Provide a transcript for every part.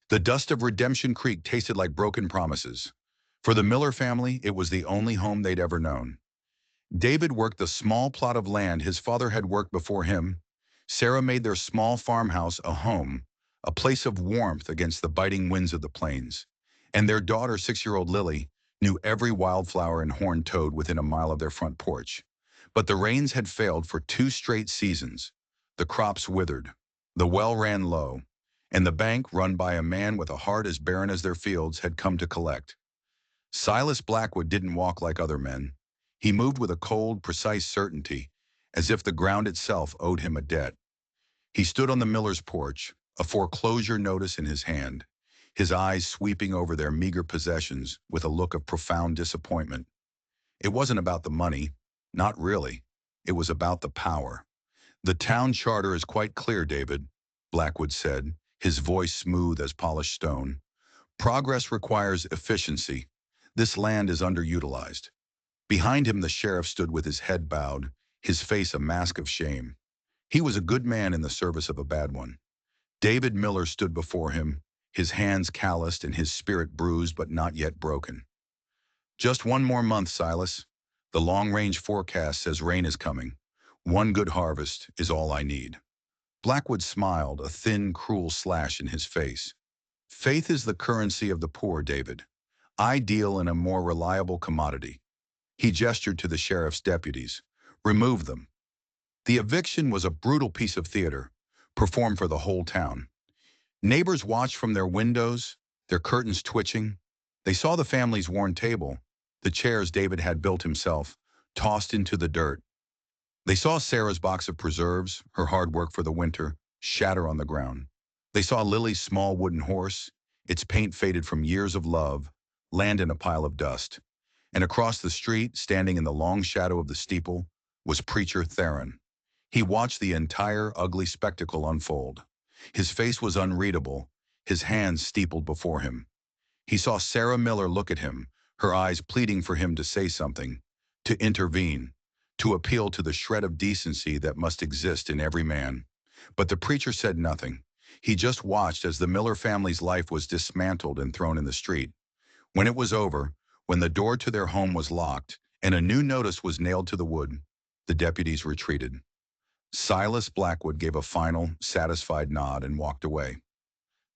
The dust of Redemption Creek tasted like broken promises. For the Miller family, it was the only home they'd ever known. David worked the small plot of land his father had worked before him. Sarah made their small farmhouse a home, a place of warmth against the biting winds of the plains. And their daughter, 6-year-old Lily, knew every wildflower and horned toad within a mile of their front porch. But the rains had failed for 2 straight seasons. The crops withered, the well ran low, and the bank, run by a man with a heart as barren as their fields, had come to collect. Silas Blackwood didn't walk like other men. He moved with a cold, precise certainty, as if the ground itself owed him a debt. He stood on the miller's porch, a foreclosure notice in his hand, his eyes sweeping over their meager possessions with a look of profound disappointment. It wasn't about the money, not really. It was about the power. "The town charter is quite clear, David," Blackwood said, his voice smooth as polished stone. "Progress requires efficiency. This land is underutilized." Behind him the sheriff stood with his head bowed, his face a mask of shame. He was a good man in the service of a bad one. David Miller stood before him, his hands calloused and his spirit bruised but not yet broken. "Just one more month, Silas. The long-range forecast says rain is coming. One good harvest is all I need." Blackwood smiled, a thin, cruel slash in his face. "Faith is the currency of the poor, David. I deal in a more reliable commodity." He gestured to the sheriff's deputies. "Remove them." The eviction was a brutal piece of theater, performed for the whole town. Neighbors watched from their windows, their curtains twitching. They saw the family's worn table, the chairs David had built himself, tossed into the dirt. They saw Sarah's box of preserves, her hard work for the winter, shatter on the ground. They saw Lily's small wooden horse, its paint faded from years of love, land in a pile of dust. And across the street, standing in the long shadow of the steeple, was Preacher Theron. He watched the entire ugly spectacle unfold. His face was unreadable, his hands steepled before him. He saw Sarah Miller look at him, her eyes pleading for him to say something, to intervene, to appeal to the shred of decency that must exist in every man. But the preacher said nothing. He just watched as the Miller family's life was dismantled and thrown in the street. When it was over, when the door to their home was locked and a new notice was nailed to the wood, the deputies retreated. Silas Blackwood gave a final, satisfied nod and walked away.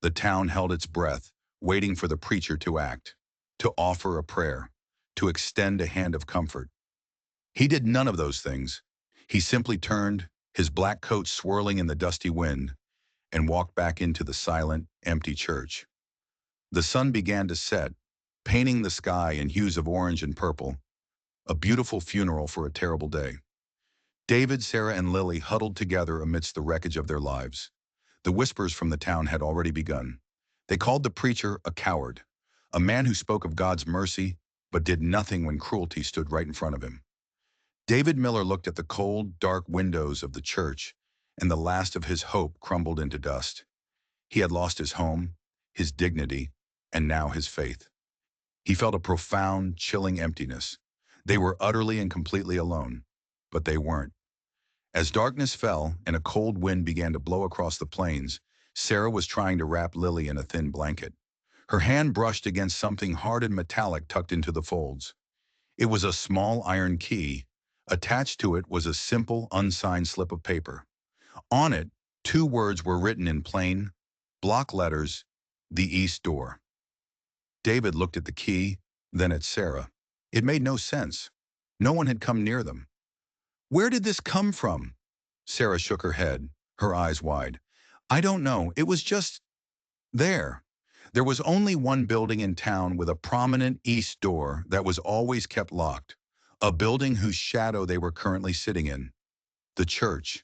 The town held its breath, waiting for the preacher to act, to offer a prayer, to extend a hand of comfort. He did none of those things. He simply turned, his black coat swirling in the dusty wind, and walked back into the silent, empty church. The sun began to set, painting the sky in hues of orange and purple, a beautiful funeral for a terrible day. David, Sarah, and Lily huddled together amidst the wreckage of their lives. The whispers from the town had already begun. They called the preacher a coward, a man who spoke of God's mercy but did nothing when cruelty stood right in front of him. David Miller looked at the cold, dark windows of the church, and the last of his hope crumbled into dust. He had lost his home, his dignity, and now his faith. He felt a profound, chilling emptiness. They were utterly and completely alone, but they weren't. As darkness fell and a cold wind began to blow across the plains, Sarah was trying to wrap Lily in a thin blanket. Her hand brushed against something hard and metallic tucked into the folds. It was a small iron key. Attached to it was a simple, unsigned slip of paper. On it, 2 words were written in plain, block letters: "The East Door." David looked at the key, then at Sarah. It made no sense. No one had come near them. "Where did this come from?" Sarah shook her head, her eyes wide. "I don't know. It was just there." There was only one building in town with a prominent east door that was always kept locked, a building whose shadow they were currently sitting in. The church.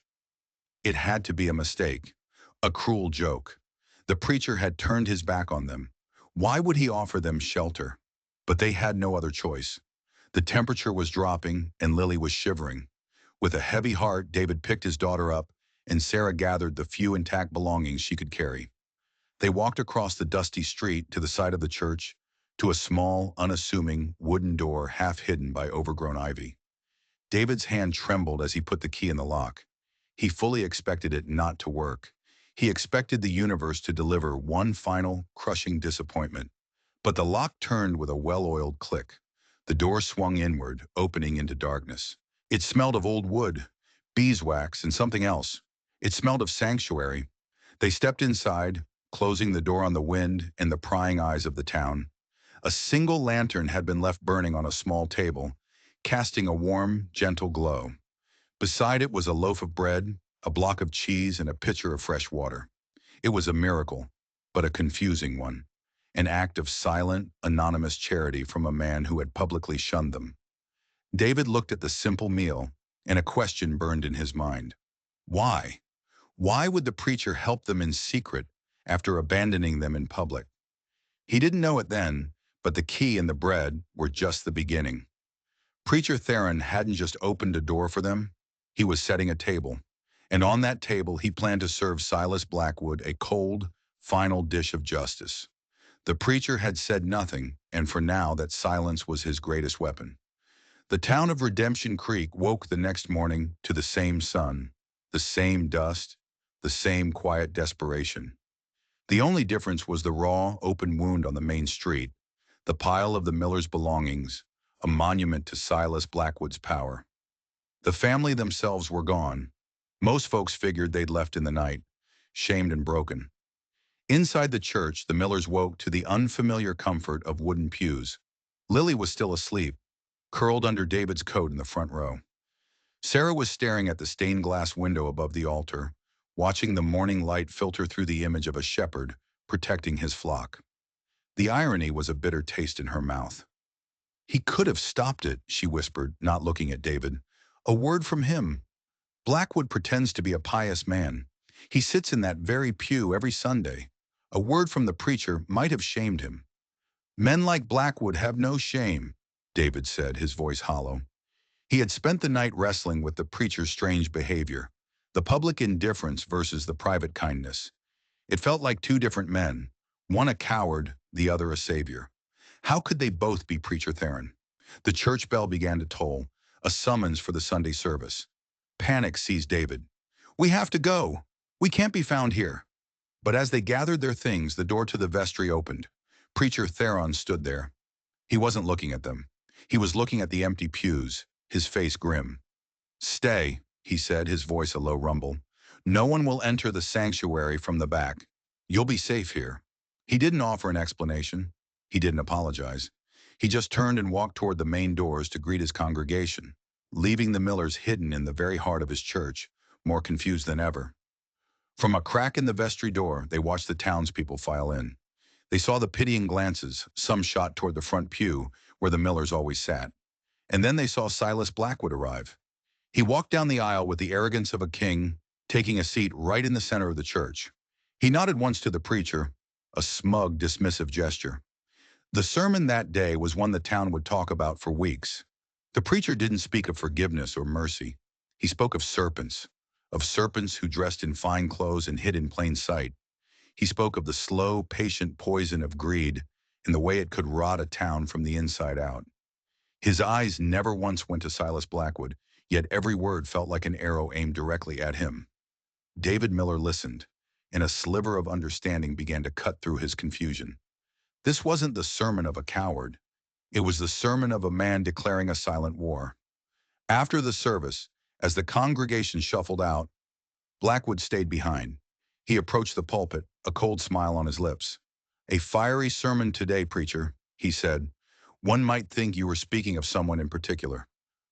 It had to be a mistake, a cruel joke. The preacher had turned his back on them. Why would he offer them shelter? But they had no other choice. The temperature was dropping and Lily was shivering. With a heavy heart, David picked his daughter up and Sarah gathered the few intact belongings she could carry. They walked across the dusty street to the side of the church, to a small, unassuming wooden door half hidden by overgrown ivy. David's hand trembled as he put the key in the lock. He fully expected it not to work. He expected the universe to deliver one final, crushing disappointment. But the lock turned with a well-oiled click. The door swung inward, opening into darkness. It smelled of old wood, beeswax, and something else. It smelled of sanctuary. They stepped inside, closing the door on the wind and the prying eyes of the town. A single lantern had been left burning on a small table, casting a warm, gentle glow. Beside it was a loaf of bread, a block of cheese, and a pitcher of fresh water. It was a miracle, but a confusing one. An act of silent, anonymous charity from a man who had publicly shunned them. David looked at the simple meal, and a question burned in his mind. Why? Why would the preacher help them in secret after abandoning them in public? He didn't know it then, but the key and the bread were just the beginning. Preacher Theron hadn't just opened a door for them, he was setting a table. And on that table, he planned to serve Silas Blackwood a cold, final dish of justice. The preacher had said nothing, and for now that silence was his greatest weapon. The town of Redemption Creek woke the next morning to the same sun, the same dust, the same quiet desperation. The only difference was the raw, open wound on the main street, the pile of the miller's belongings, a monument to Silas Blackwood's power. The family themselves were gone. Most folks figured they'd left in the night, shamed and broken. Inside the church, the Millers woke to the unfamiliar comfort of wooden pews. Lily was still asleep, curled under David's coat in the front row. Sarah was staring at the stained glass window above the altar, watching the morning light filter through the image of a shepherd protecting his flock. The irony was a bitter taste in her mouth. He could have stopped it, she whispered, not looking at David. A word from him. Blackwood pretends to be a pious man. He sits in that very pew every Sunday. A word from the preacher might have shamed him. Men like Blackwood have no shame, David said, his voice hollow. He had spent the night wrestling with the preacher's strange behavior, the public indifference versus the private kindness. It felt like two different men, one a coward, the other a savior. How could they both be Preacher Theron? The church bell began to toll, a summons for the Sunday service. Panic seized David. We have to go. We can't be found here. But as they gathered their things, the door to the vestry opened. Preacher Theron stood there. He wasn't looking at them. He was looking at the empty pews, his face grim. Stay, he said, his voice a low rumble. No one will enter the sanctuary from the back. You'll be safe here. He didn't offer an explanation. He didn't apologize. He just turned and walked toward the main doors to greet his congregation, leaving the Millers hidden in the very heart of his church, more confused than ever. From a crack in the vestry door, they watched the townspeople file in. They saw the pitying glances, some shot toward the front pew, where the Millers always sat. And then they saw Silas Blackwood arrive. He walked down the aisle with the arrogance of a king, taking a seat right in the center of the church. He nodded once to the preacher, a smug, dismissive gesture. The sermon that day was one the town would talk about for weeks. The preacher didn't speak of forgiveness or mercy. He spoke of serpents who dressed in fine clothes and hid in plain sight. He spoke of the slow, patient poison of greed and the way it could rot a town from the inside out. His eyes never once went to Silas Blackwood, yet every word felt like an arrow aimed directly at him. David Miller listened, and a sliver of understanding began to cut through his confusion. This wasn't the sermon of a coward. It was the sermon of a man declaring a silent war. After the service, as the congregation shuffled out, Blackwood stayed behind. He approached the pulpit, a cold smile on his lips. A fiery sermon today, preacher, he said. One might think you were speaking of someone in particular.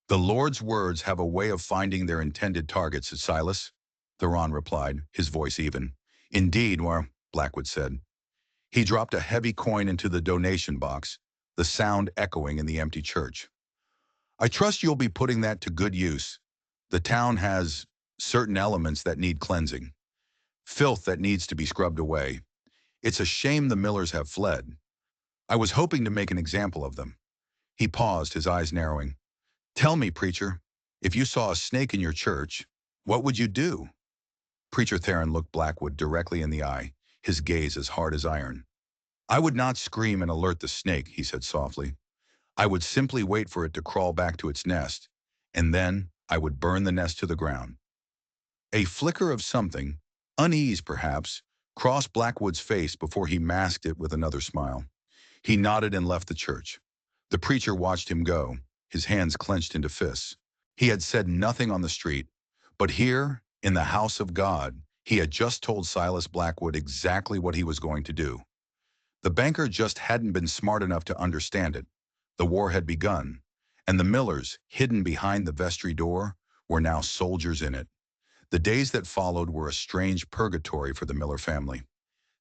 The Lord's words have a way of finding their intended targets, Silas, Theron replied, his voice even. Indeed, well, Blackwood said. He dropped a heavy coin into the donation box, the sound echoing in the empty church. I trust you'll be putting that to good use. The town has certain elements that need cleansing, filth that needs to be scrubbed away. It's a shame the Millers have fled. I was hoping to make an example of them. He paused, his eyes narrowing. Tell me, preacher, if you saw a snake in your church, what would you do? Preacher Theron looked Blackwood directly in the eye, his gaze as hard as iron. I would not scream and alert the snake, he said softly. I would simply wait for it to crawl back to its nest, and then I would burn the nest to the ground. A flicker of something, Unease, perhaps, crossed Blackwood's face before he masked it with another smile. He nodded and left the church. The preacher watched him go, his hands clenched into fists. He had said nothing on the street, but here, in the house of God, he had just told Silas Blackwood exactly what he was going to do. The banker just hadn't been smart enough to understand it. The war had begun, and the Millers, hidden behind the vestry door, were now soldiers in it. The days that followed were a strange purgatory for the Miller family.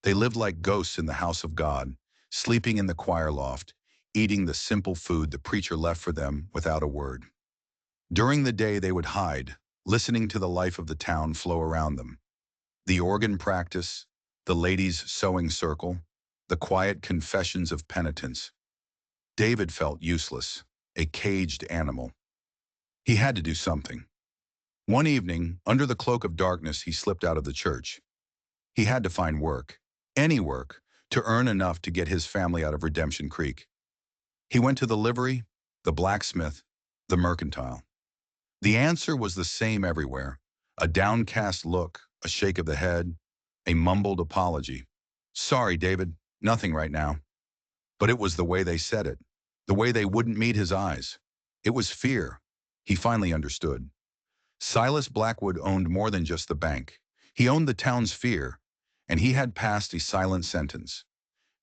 They lived like ghosts in the house of God, sleeping in the choir loft, eating the simple food the preacher left for them without a word. During the day they would hide, listening to the life of the town flow around them. The organ practice, the ladies' sewing circle, the quiet confessions of penitence. David felt useless, a caged animal. He had to do something. One evening, under the cloak of darkness, he slipped out of the church. He had to find work, any work, to earn enough to get his family out of Redemption Creek. He went to the livery, the blacksmith, the mercantile. The answer was the same everywhere: a downcast look, a shake of the head, a mumbled apology. "Sorry, David, nothing right now." But it was the way they said it, the way they wouldn't meet his eyes. It was fear. He finally understood. Silas Blackwood owned more than just the bank. He owned the town's fear, and he had passed a silent sentence.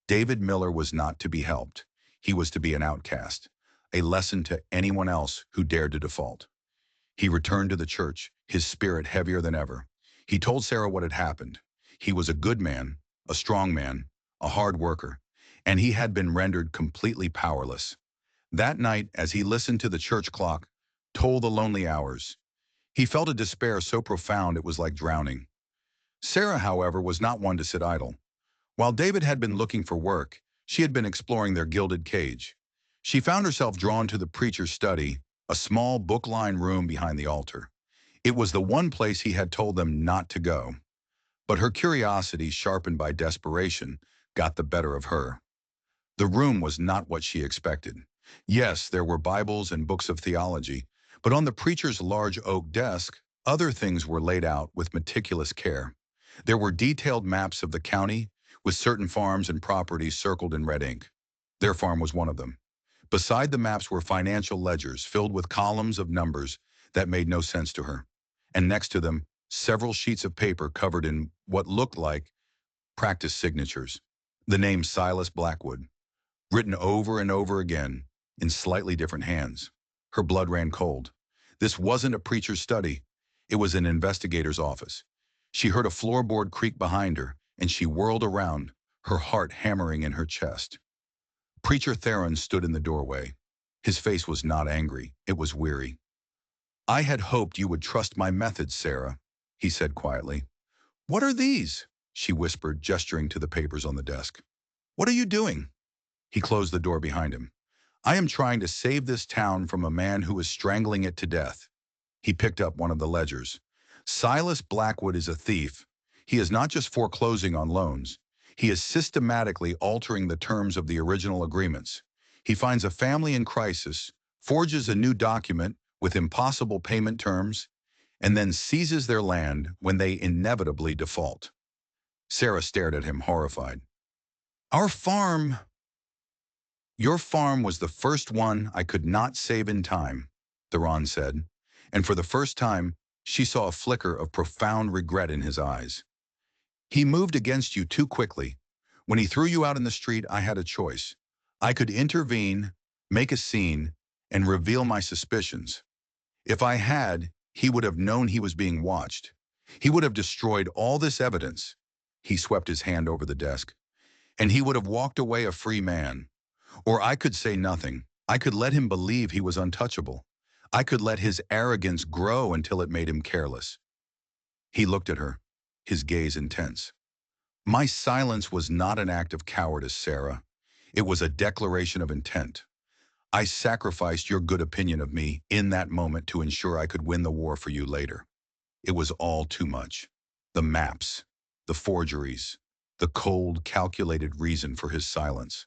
David Miller was not to be helped. He was to be an outcast, a lesson to anyone else who dared to default. He returned to the church, his spirit heavier than ever. He told Sarah what had happened. He was a good man, a strong man, a hard worker, and he had been rendered completely powerless. That night, as he listened to the church clock toll the lonely hours, he felt a despair so profound it was like drowning. Sarah, however, was not one to sit idle. While David had been looking for work, she had been exploring their gilded cage. She found herself drawn to the preacher's study, a small book-lined room behind the altar. It was the one place he had told them not to go. But her curiosity, sharpened by desperation, got the better of her. The room was not what she expected. Yes, there were Bibles and books of theology, but on the preacher's large oak desk, other things were laid out with meticulous care. There were detailed maps of the county, with certain farms and properties circled in red ink. Their farm was one of them. Beside the maps were financial ledgers filled with columns of numbers that made no sense to her. And next to them, several sheets of paper covered in what looked like practice signatures. The name Silas Blackwood, written over and over again in slightly different hands. Her blood ran cold. This wasn't a preacher's study. It was an investigator's office. She heard a floorboard creak behind her, and she whirled around, her heart hammering in her chest. Preacher Theron stood in the doorway. His face was not angry, it was weary. "I had hoped you would trust my methods, Sarah," he said quietly. "What are these?" she whispered, gesturing to the papers on the desk. "What are you doing?" He closed the door behind him. "I am trying to save this town from a man who is strangling it to death." He picked up one of the ledgers. "Silas Blackwood is a thief. He is not just foreclosing on loans. He is systematically altering the terms of the original agreements. He finds a family in crisis, forges a new document with impossible payment terms, and then seizes their land when they inevitably default." Sarah stared at him, horrified. "Our farm—" "Your farm was the first one I could not save in time," Theron said, and for the first time, she saw a flicker of profound regret in his eyes. "He moved against you too quickly. When he threw you out in the street, I had a choice. I could intervene, make a scene, and reveal my suspicions. If I had, he would have known he was being watched. He would have destroyed all this evidence." He swept his hand over the desk. "And he would have walked away a free man. Or I could say nothing. I could let him believe he was untouchable. I could let his arrogance grow until it made him careless." He looked at her, his gaze intense. "My silence was not an act of cowardice, Sarah. It was a declaration of intent. I sacrificed your good opinion of me in that moment to ensure I could win the war for you later. It was all too much. The maps, the forgeries, the cold, calculated reason for his silence."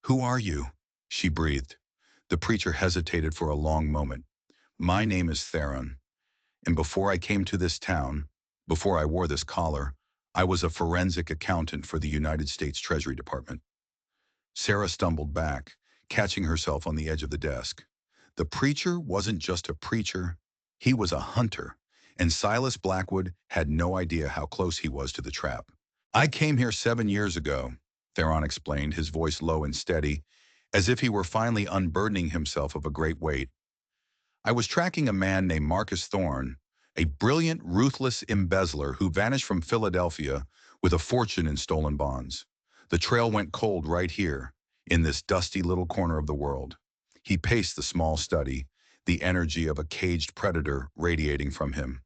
"Who are you?" she breathed. The preacher hesitated for a long moment. "My name is Theron, and before I came to this town, Before I wore this collar, I was a forensic accountant for the United States Treasury Department. Sarah stumbled back, catching herself on the edge of the desk. The preacher wasn't just a preacher, he was a hunter, and Silas Blackwood had no idea how close he was to the trap. I came here 7 years ago, Theron explained, his voice low and steady, as if he were finally unburdening himself of a great weight. I was tracking a man named Marcus Thorne, a brilliant, ruthless embezzler who vanished from Philadelphia with a fortune in stolen bonds. The trail went cold right here, in this dusty little corner of the world. He paced the small study, the energy of a caged predator radiating from him.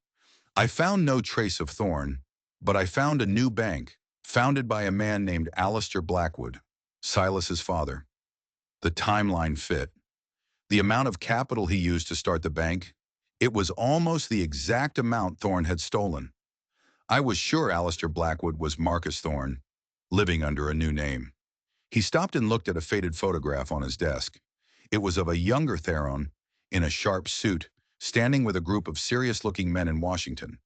I found no trace of Thorne, but I found a new bank, founded by a man named Alistair Blackwood, Silas's father. The timeline fit. The amount of capital he used to start the bank, it was almost the exact amount Thorne had stolen. I was sure Alistair Blackwood was Marcus Thorne, living under a new name. He stopped and looked at a faded photograph on his desk. It was of a younger Theron, in a sharp suit, standing with a group of serious-looking men in Washington.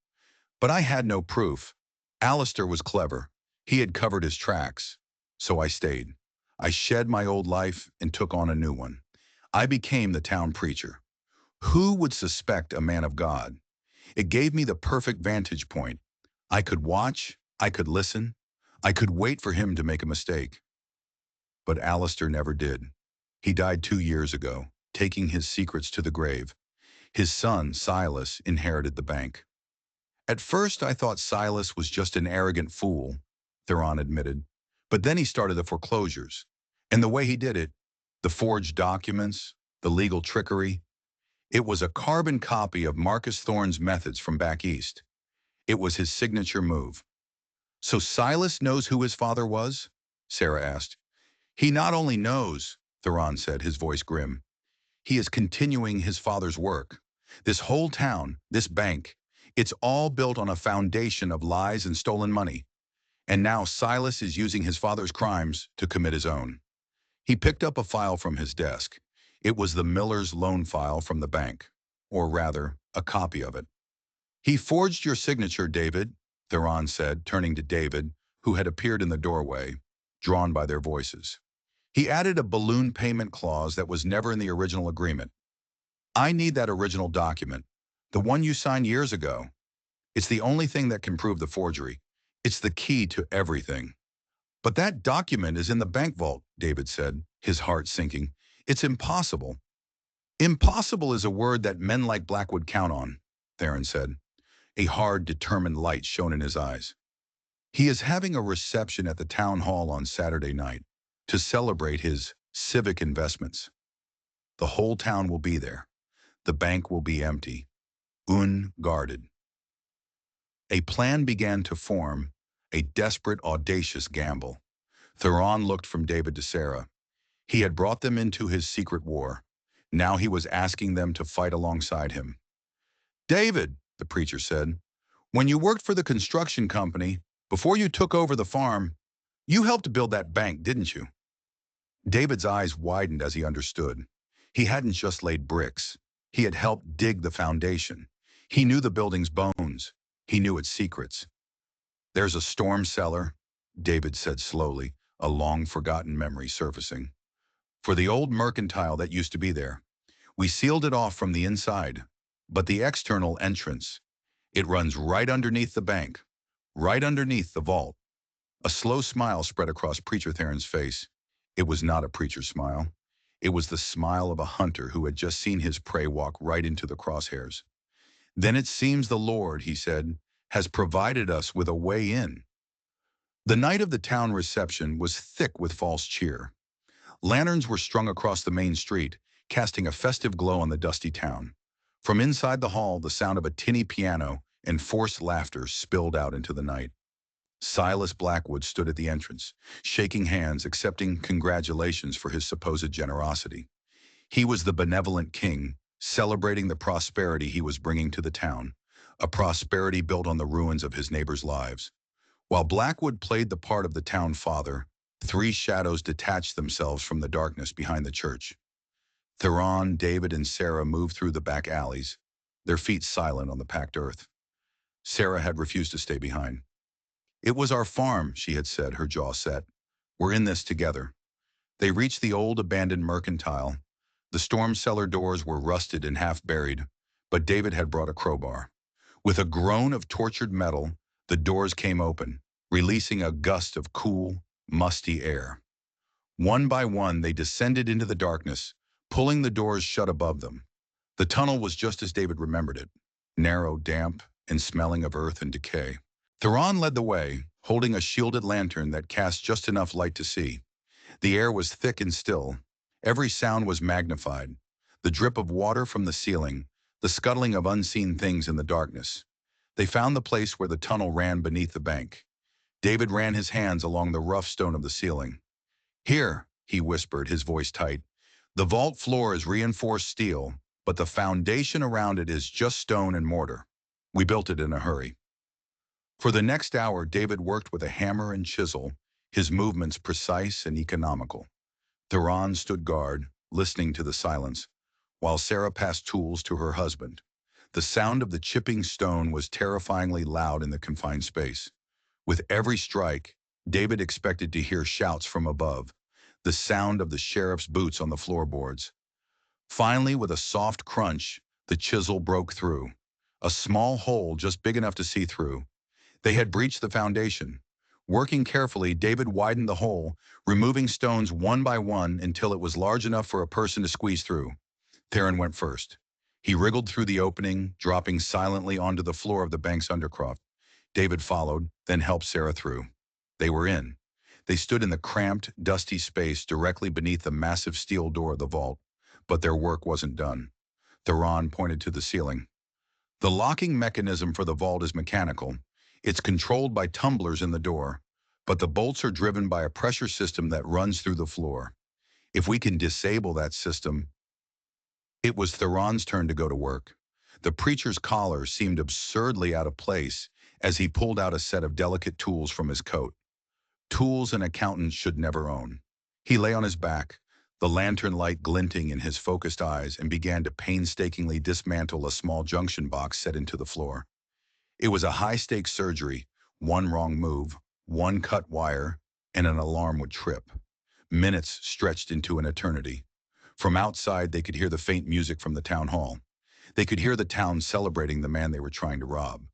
But I had no proof. Alistair was clever. He had covered his tracks. So I stayed. I shed my old life and took on a new one. I became the town preacher. Who would suspect a man of God? It gave me the perfect vantage point. I could watch, I could listen, I could wait for him to make a mistake. But Alistair never did. He died 2 years ago, taking his secrets to the grave. His son, Silas, inherited the bank. At first, I thought Silas was just an arrogant fool, Theron admitted. But then he started the foreclosures. And the way he did it, the forged documents, the legal trickery, it was a carbon copy of Marcus Thorne's methods from back east. It was his signature move. So Silas knows who his father was? Sarah asked. He not only knows, Theron said, his voice grim. He is continuing his father's work. This whole town, this bank, it's all built on a foundation of lies and stolen money. And now Silas is using his father's crimes to commit his own. He picked up a file from his desk. It was the Miller's loan file from the bank, or rather, a copy of it. He forged your signature, David, Theron said, turning to David, who had appeared in the doorway, drawn by their voices. He added a balloon payment clause that was never in the original agreement. I need that original document, the one you signed years ago. It's the only thing that can prove the forgery. It's the key to everything. But that document is in the bank vault, David said, his heart sinking. It's impossible. Impossible is a word that men like Blackwood count on, Theron said. A hard, determined light shone in his eyes. He is having a reception at the town hall on Saturday night to celebrate his civic investments. The whole town will be there. The bank will be empty, unguarded. A plan began to form, a desperate, audacious gamble. Theron looked from David to Sarah. He had brought them into his secret war. Now he was asking them to fight alongside him. David, the preacher said, when you worked for the construction company, before you took over the farm, you helped build that bank, didn't you? David's eyes widened as he understood. He hadn't just laid bricks. He had helped dig the foundation. He knew the building's bones. He knew its secrets. There's a storm cellar, David said slowly, a long-forgotten memory surfacing. For the old mercantile that used to be there. We sealed it off from the inside, but the external entrance, it runs right underneath the bank, right underneath the vault. A slow smile spread across Preacher Theron's face. It was not a preacher's smile. It was the smile of a hunter who had just seen his prey walk right into the crosshairs. Then it seems the Lord, he said, has provided us with a way in. The night of the town reception was thick with false cheer. Lanterns were strung across the main street, casting a festive glow on the dusty town. From inside the hall, the sound of a tinny piano and forced laughter spilled out into the night. Silas Blackwood stood at the entrance, shaking hands, accepting congratulations for his supposed generosity. He was the benevolent king, celebrating the prosperity he was bringing to the town, a prosperity built on the ruins of his neighbors' lives. While Blackwood played the part of the town father, three shadows detached themselves from the darkness behind the church. Theron, David, and Sarah moved through the back alleys, their feet silent on the packed earth. Sarah had refused to stay behind. "It was our farm," she had said, her jaw set. "We're in this together." They reached the old abandoned mercantile. The storm cellar doors were rusted and half buried, but David had brought a crowbar. With a groan of tortured metal, the doors came open, releasing a gust of cool, musty air. One by one, they descended into the darkness, pulling the doors shut above them. The tunnel was just as David remembered it, narrow, damp, and smelling of earth and decay. Theron led the way, holding a shielded lantern that cast just enough light to see. The air was thick and still. Every sound was magnified. The drip of water from the ceiling, the scuttling of unseen things in the darkness. They found the place where the tunnel ran beneath the bank. David ran his hands along the rough stone of the ceiling. "Here," he whispered, his voice tight. "The vault floor is reinforced steel, but the foundation around it is just stone and mortar. We built it in a hurry." For the next hour, David worked with a hammer and chisel, his movements precise and economical. Theron stood guard, listening to the silence, while Sarah passed tools to her husband. The sound of the chipping stone was terrifyingly loud in the confined space. With every strike, David expected to hear shouts from above, the sound of the sheriff's boots on the floorboards. Finally, with a soft crunch, the chisel broke through. A small hole just big enough to see through. They had breached the foundation. Working carefully, David widened the hole, removing stones one by one until it was large enough for a person to squeeze through. Theron went first. He wriggled through the opening, dropping silently onto the floor of the bank's undercroft. David followed, then helped Sarah through. They were in. They stood in the cramped, dusty space directly beneath the massive steel door of the vault. But their work wasn't done. Theron pointed to the ceiling. "The locking mechanism for the vault is mechanical. It's controlled by tumblers in the door, but the bolts are driven by a pressure system that runs through the floor. If we can disable that system—" It was Theron's turn to go to work. The preacher's collar seemed absurdly out of place as he pulled out a set of delicate tools from his coat. Tools an accountant should never own. He lay on his back, the lantern light glinting in his focused eyes, and began to painstakingly dismantle a small junction box set into the floor. It was a high-stakes surgery. One wrong move, one cut wire, and an alarm would trip. Minutes stretched into an eternity. From outside, they could hear the faint music from the town hall. They could hear the town celebrating the man they were trying to rob.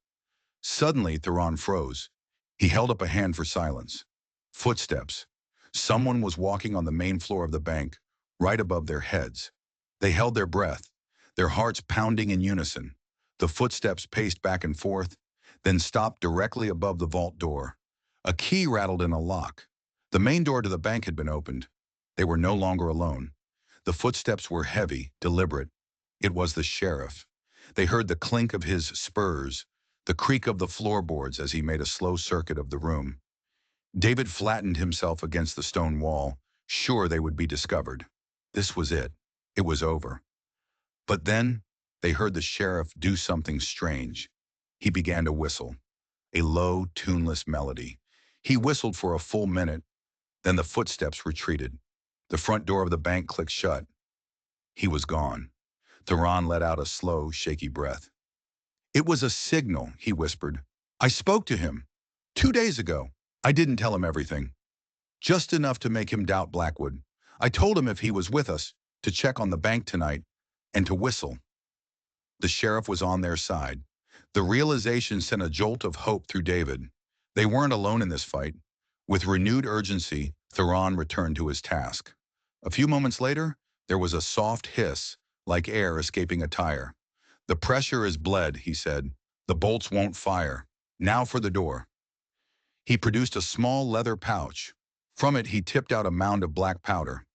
Suddenly, Theron froze. He held up a hand for silence. Footsteps. Someone was walking on the main floor of the bank, right above their heads. They held their breath, their hearts pounding in unison. The footsteps paced back and forth, then stopped directly above the vault door. A key rattled in a lock. The main door to the bank had been opened. They were no longer alone. The footsteps were heavy, deliberate. It was the sheriff. They heard the clink of his spurs, the creak of the floorboards as he made a slow circuit of the room. David flattened himself against the stone wall, sure they would be discovered. This was it. It was over. But then, they heard the sheriff do something strange. He began to whistle, a low, tuneless melody. He whistled for a full minute, then the footsteps retreated. The front door of the bank clicked shut. He was gone. Theron let out a slow, shaky breath. "It was a signal," he whispered. "I spoke to him 2 days ago. I didn't tell him everything. Just enough to make him doubt Blackwood. I told him if he was with us, to check on the bank tonight, and to whistle." The sheriff was on their side. The realization sent a jolt of hope through David. They weren't alone in this fight. With renewed urgency, Theron returned to his task. A few moments later, there was a soft hiss, like air escaping a tire. "The pressure is bled," he said. "The bolts won't fire. Now for the door." He produced a small leather pouch. From it, he tipped out a mound of black powder.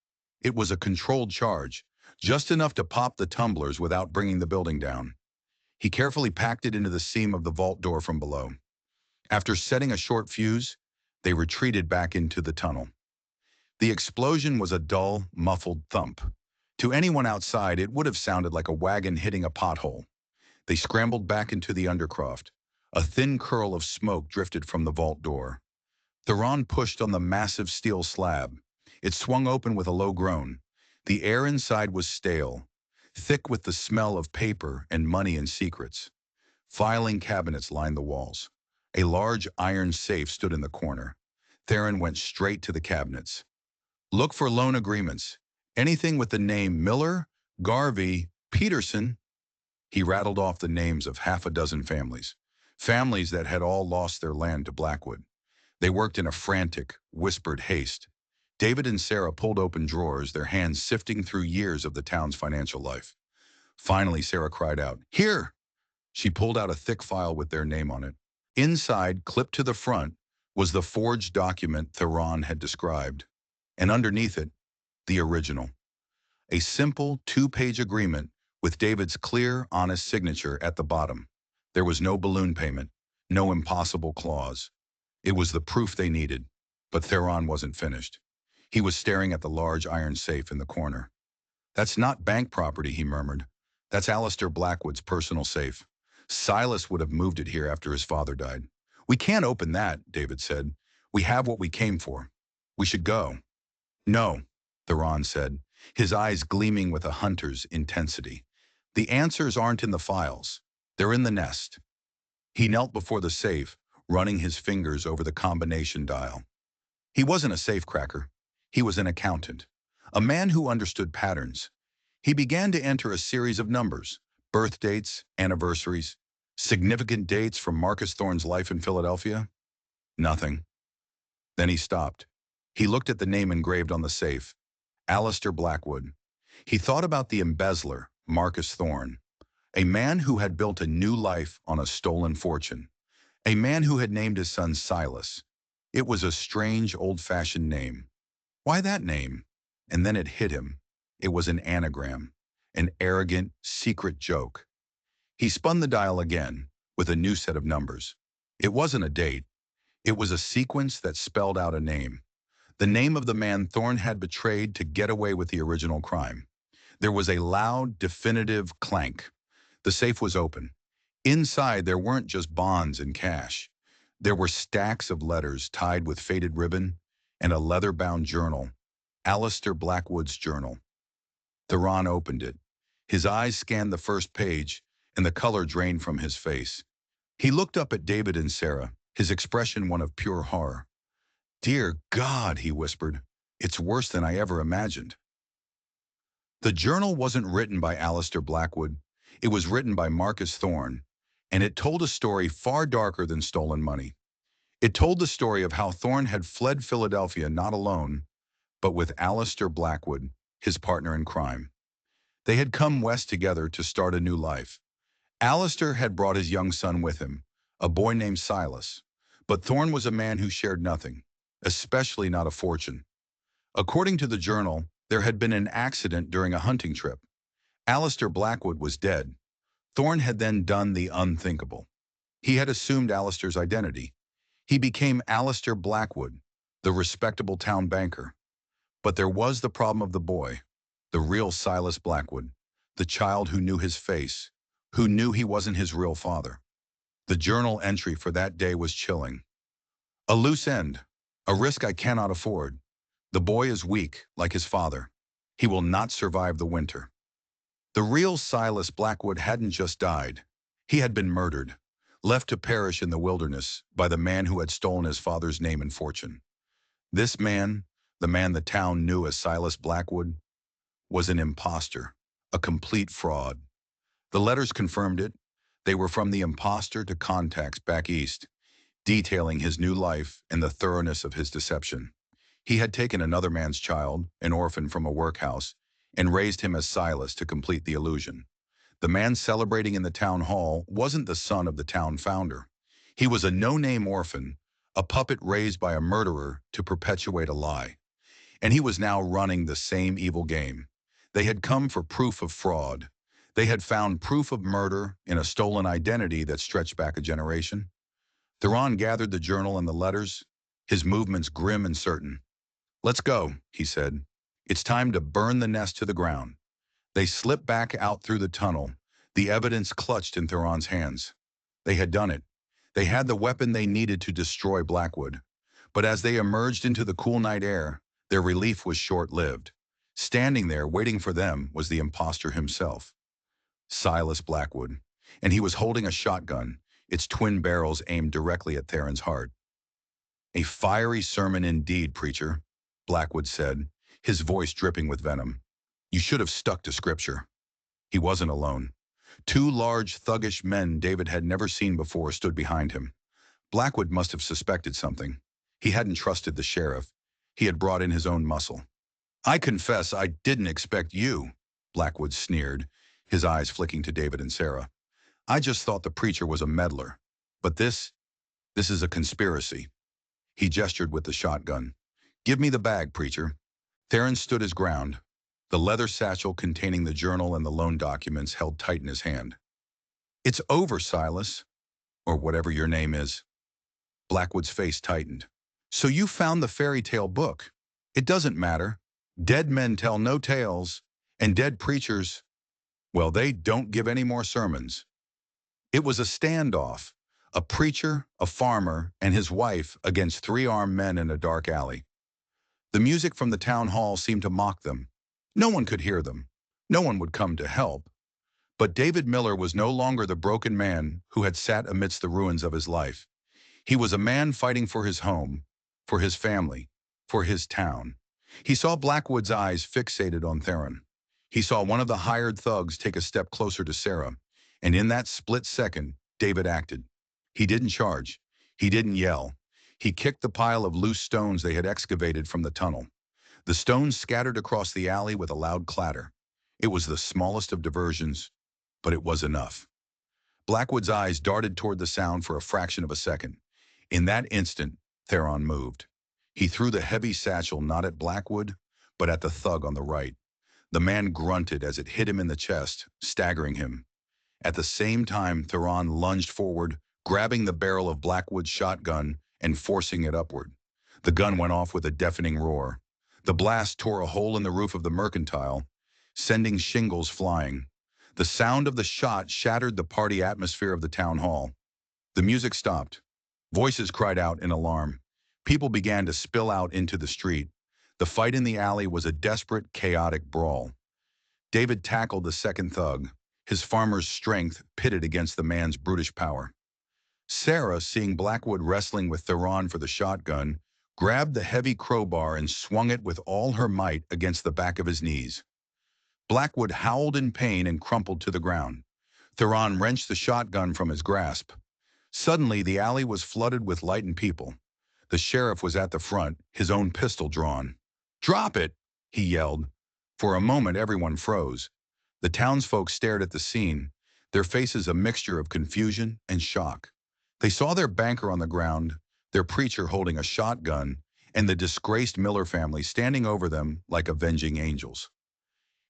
It was a controlled charge, just enough to pop the tumblers without bringing the building down. He carefully packed it into the seam of the vault door from below. After setting a short fuse, they retreated back into the tunnel. The explosion was a dull, muffled thump. To anyone outside, it would have sounded like a wagon hitting a pothole. They scrambled back into the undercroft. A thin curl of smoke drifted from the vault door. Theron pushed on the massive steel slab. It swung open with a low groan. The air inside was stale, thick with the smell of paper and money and secrets. Filing cabinets lined the walls. A large iron safe stood in the corner. Theron went straight to the cabinets. Look for loan agreements. Anything with the name Miller, Garvey, Peterson. He rattled off the names of half a dozen families. Families that had all lost their land to Blackwood. They worked in a frantic, whispered haste. David and Sarah pulled open drawers, their hands sifting through years of the town's financial life. Finally, Sarah cried out, "Here!" She pulled out a thick file with their name on it. Inside, clipped to the front, was the forged document Theron had described, and underneath it, the original. A simple two-page agreement with David's clear, honest signature at the bottom. There was no balloon payment, no impossible clause. It was the proof they needed, but Theron wasn't finished. He was staring at the large iron safe in the corner. "That's not bank property," he murmured. "That's Alistair Blackwood's personal safe. Silas would have moved it here after his father died." "We can't open that," David said. "We have what we came for. We should go." "No," Theron said, his eyes gleaming with a hunter's intensity. "The answers aren't in the files. They're in the nest." He knelt before the safe, running his fingers over the combination dial. He wasn't a safecracker. He was an accountant, a man who understood patterns. He began to enter a series of numbers, birth dates, anniversaries, significant dates from Marcus Thorne's life in Philadelphia. Nothing. Then he stopped. He looked at the name engraved on the safe, Alistair Blackwood. He thought about the embezzler, Marcus Thorne, a man who had built a new life on a stolen fortune, a man who had named his son Silas. It was a strange, old-fashioned name. Why that name? And then it hit him. It was an anagram, an arrogant, secret joke. He spun the dial again, with a new set of numbers. It wasn't a date. It was a sequence that spelled out a name. The name of the man Thorne had betrayed to get away with the original crime. There was a loud, definitive clank. The safe was open. Inside, there weren't just bonds and cash. There were stacks of letters tied with faded ribbon and a leather-bound journal, Alistair Blackwood's journal. Theron opened it. His eyes scanned the first page, and the color drained from his face. He looked up at David and Sarah, his expression one of pure horror. "Dear God," he whispered, "it's worse than I ever imagined." The journal wasn't written by Alistair Blackwood. It was written by Marcus Thorne, and it told a story far darker than stolen money. It told the story of how Thorne had fled Philadelphia not alone, but with Alistair Blackwood, his partner in crime. They had come west together to start a new life. Alistair had brought his young son with him, a boy named Silas. But Thorne was a man who shared nothing, especially not a fortune. According to the journal, there had been an accident during a hunting trip. Alistair Blackwood was dead. Thorne had then done the unthinkable. He had assumed Alistair's identity. He became Alistair Blackwood, the respectable town banker. But there was the problem of the boy, the real Silas Blackwood, the child who knew his face, who knew he wasn't his real father. The journal entry for that day was chilling. "A loose end, a risk I cannot afford. The boy is weak, like his father. He will not survive the winter." The real Silas Blackwood hadn't just died. He had been murdered, left to perish in the wilderness by the man who had stolen his father's name and fortune. This man, the man the town knew as Silas Blackwood, was an imposter, a complete fraud. The letters confirmed it. They were from the imposter to contacts back east, detailing his new life and the thoroughness of his deception. He had taken another man's child, an orphan from a workhouse, and raised him as Silas to complete the illusion. The man celebrating in the town hall wasn't the son of the town founder. He was a no-name orphan, a puppet raised by a murderer to perpetuate a lie. And he was now running the same evil game. They had come for proof of fraud. They had found proof of murder in a stolen identity that stretched back a generation. Theron gathered the journal and the letters, his movements grim and certain. "Let's go," he said. "It's time to burn the nest to the ground." They slipped back out through the tunnel, the evidence clutched in Theron's hands. They had done it. They had the weapon they needed to destroy Blackwood. But as they emerged into the cool night air, their relief was short-lived. Standing there, waiting for them, was the imposter himself. Silas Blackwood. and he was holding a shotgun, its twin barrels aimed directly at Theron's heart. "A fiery sermon indeed, preacher," Blackwood said, his voice dripping with venom. "You should have stuck to scripture." He wasn't alone. Two large, thuggish men David had never seen before stood behind him. Blackwood must have suspected something. He hadn't trusted the sheriff. He had brought in his own muscle. "I confess I didn't expect you," Blackwood sneered, his eyes flicking to David and Sarah. "I just thought the preacher was a meddler. But this is a conspiracy." He gestured with the shotgun. "Give me the bag, preacher." Theron stood his ground, the leather satchel containing the journal and the loan documents held tight in his hand. "It's over, Silas, or whatever your name is." Blackwood's face tightened. "So you found the fairy tale book. It doesn't matter. Dead men tell no tales, and dead preachers, well, they don't give any more sermons." It was a standoff. A preacher, a farmer, and his wife against three armed men in a dark alley. The music from the town hall seemed to mock them. No one could hear them. No one would come to help. But David Miller was no longer the broken man who had sat amidst the ruins of his life. He was a man fighting for his home, for his family, for his town. He saw Blackwood's eyes fixated on Theron. He saw one of the hired thugs take a step closer to Sarah, and in that split second, David acted. He didn't charge. He didn't yell. He kicked the pile of loose stones they had excavated from the tunnel. The stones scattered across the alley with a loud clatter. It was the smallest of diversions, but it was enough. Blackwood's eyes darted toward the sound for a fraction of a second. In that instant, Theron moved. He threw the heavy satchel not at Blackwood, but at the thug on the right. The man grunted as it hit him in the chest, staggering him. At the same time, Theron lunged forward, grabbing the barrel of Blackwood's shotgun and forcing it upward. The gun went off with a deafening roar. The blast tore a hole in the roof of the mercantile, sending shingles flying. The sound of the shot shattered the party atmosphere of the town hall. The music stopped. Voices cried out in alarm. People began to spill out into the street. The fight in the alley was a desperate, chaotic brawl. David tackled the second thug, his farmer's strength pitted against the man's brutish power. Sarah, seeing Blackwood wrestling with Theron for the shotgun, grabbed the heavy crowbar and swung it with all her might against the back of his knees. Blackwood howled in pain and crumpled to the ground. Theron wrenched the shotgun from his grasp. Suddenly, the alley was flooded with light and people. The sheriff was at the front, his own pistol drawn. "Drop it!" he yelled. For a moment, everyone froze. The townsfolk stared at the scene, their faces a mixture of confusion and shock. They saw their banker on the ground, their preacher holding a shotgun, and the disgraced Miller family standing over them like avenging angels.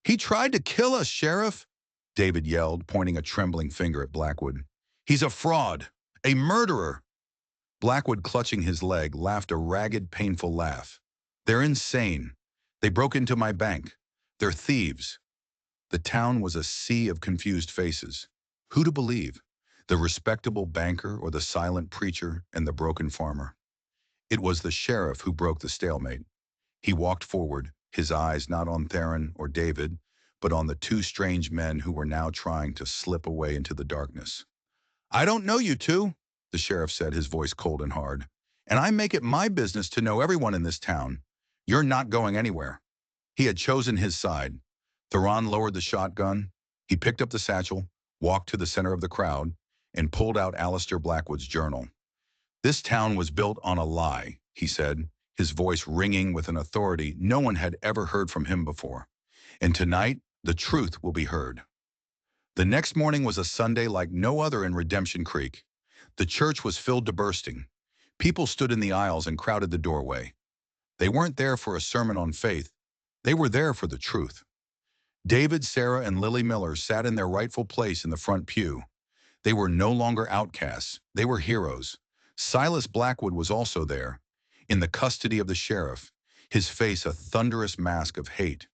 "He tried to kill us, Sheriff!" David yelled, pointing a trembling finger at Blackwood. "He's a fraud! A murderer!" Blackwood, clutching his leg, laughed a ragged, painful laugh. "They're insane. They broke into my bank. They're thieves." The town was a sea of confused faces. Who to believe? The respectable banker or the silent preacher and the broken farmer? It was the sheriff who broke the stalemate. He walked forward, his eyes not on Theron or David, but on the two strange men who were now trying to slip away into the darkness. "I don't know you two," the sheriff said, his voice cold and hard. "And I make it my business to know everyone in this town. You're not going anywhere." He had chosen his side. Theron lowered the shotgun. He picked up the satchel, walked to the center of the crowd, and pulled out Alistair Blackwood's journal. "This town was built on a lie," he said, his voice ringing with an authority no one had ever heard from him before. "And tonight, the truth will be heard." The next morning was a Sunday like no other in Redemption Creek. The church was filled to bursting. People stood in the aisles and crowded the doorway. They weren't there for a sermon on faith. They were there for the truth. David, Sarah, and Lily Miller sat in their rightful place in the front pew. They were no longer outcasts. They were heroes. Silas Blackwood was also there, in the custody of the sheriff, his face a thunderous mask of hate.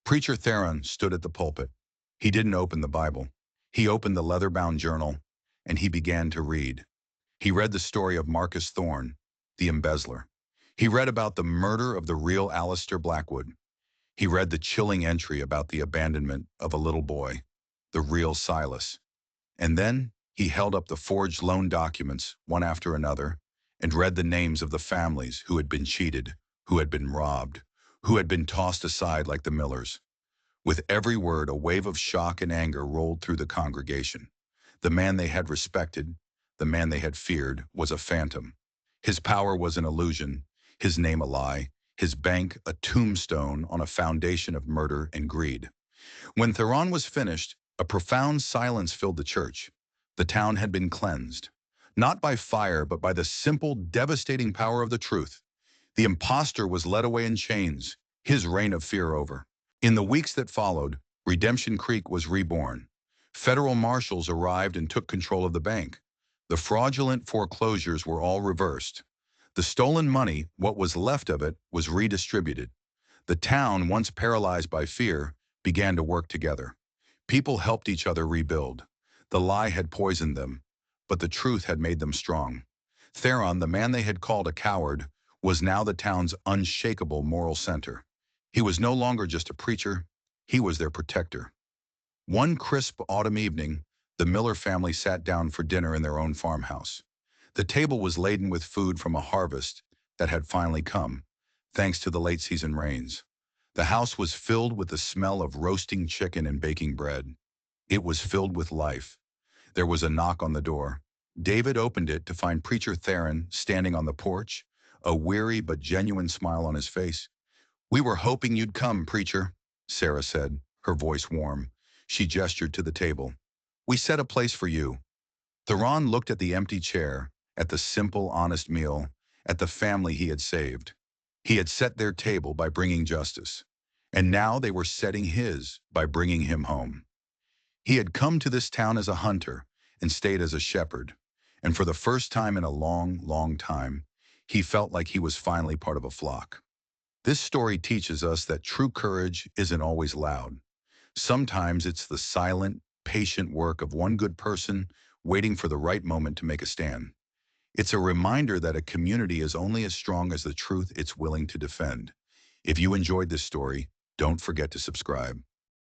Preacher Theron stood at the pulpit. He didn't open the Bible. He opened the leather-bound journal, and he began to read. He read the story of Marcus Thorne, the embezzler. He read about the murder of the real Alistair Blackwood. He read the chilling entry about the abandonment of a little boy, the real Silas. And then he held up the forged loan documents, one after another, and read the names of the families who had been cheated, who had been robbed, who had been tossed aside like the Millers. With every word, a wave of shock and anger rolled through the congregation. The man they had respected, the man they had feared, was a phantom. His power was an illusion, his name a lie, his bank a tombstone on a foundation of murder and greed. When Theron was finished, a profound silence filled the church. The town had been cleansed, not by fire, but by the simple, devastating power of the truth. The impostor was led away in chains, his reign of fear over. In the weeks that followed, Redemption Creek was reborn. Federal marshals arrived and took control of the bank. The fraudulent foreclosures were all reversed. The stolen money, what was left of it, was redistributed. The town, once paralyzed by fear, began to work together. People helped each other rebuild. The lie had poisoned them, but the truth had made them strong. Theron, the man they had called a coward, was now the town's unshakable moral center. He was no longer just a preacher, he was their protector. One crisp autumn evening, the Miller family sat down for dinner in their own farmhouse. The table was laden with food from a harvest that had finally come, thanks to the late season rains. The house was filled with the smell of roasting chicken and baking bread. It was filled with life. There was a knock on the door. David opened it to find Preacher Theron standing on the porch, a weary but genuine smile on his face. "We were hoping you'd come, preacher," Sarah said, her voice warm. She gestured to the table. "We set a place for you." Theron looked at the empty chair, at the simple, honest meal, at the family he had saved. He had set their table by bringing justice, and now they were setting his by bringing him home. He had come to this town as a hunter and stayed as a shepherd, and for the first time in a long, long time, he felt like he was finally part of a flock. This story teaches us that true courage isn't always loud. Sometimes it's the silent, patient work of one good person waiting for the right moment to make a stand. It's a reminder that a community is only as strong as the truth it's willing to defend. If you enjoyed this story, don't forget to subscribe.